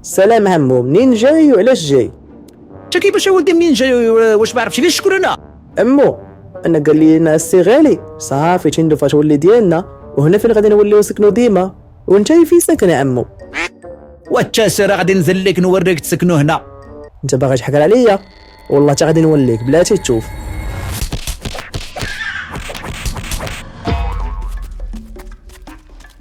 سلام عمو، منين جاي وعلاش جاي؟ انت كيفاش يا ولدي منين جاي؟ واش ما عرفتش ليش شكون انا؟ عمو انا قال لي لنا السي غالي صافي تندو فاش ولي ديالنا، وهنا فين غادي نوليو نسكنو ديما. وانت فين ساكن يا عمو؟ والتاسر غادي ننزل لك نوريك تسكنو هنا. انت باغي تحكر عليا؟ والله تا غادي نوليك بلاتي تشوف.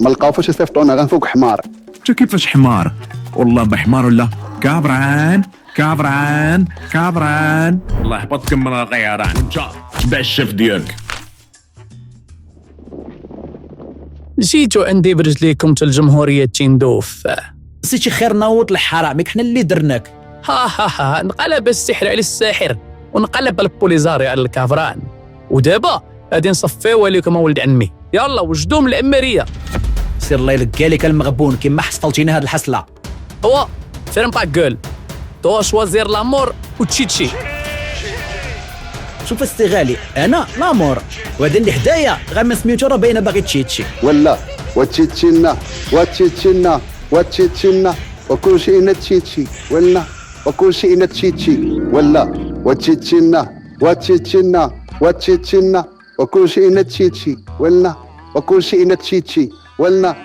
ما لقاو فاش يصيفطونا غنفوق حمار. انت كيفاش حمار؟ والله بحمار ولا كابران كابران كابران. الله يحفظكم من الغيران. انت تبع الشيف ديالك. جيتو عندي برجليكم تا الجمهورية تندوف. نسيتي خير نوض لحرامك، حنا اللي درناك. ها انقلب السحر على الساحر ونقلب البوليزاري على الكافران، ودابا غادي نصفيو عليكم ولد عمي. يلا وجدوا من العمارية. سير الله يلقى لك المغبون كيما حصلتينا هاد الحصله. هو فيرم با جول تو شوازير لامور وتشيتشي. شوف استغالي انا لامور، وهذا اللي حدايا غير ما سميتو راه باينه باغي تشيتشي. ولا وتشيتشينا وتشيتشينا وتشيتشينا وكل شيء نتشيتشي ولا وكل شيء نتشيتشي ولا وتشيتشينا وتشيتشينا وتشيتشينا وكل شيء نتشيتشي ولا وكل شيء نتشيتشي ولا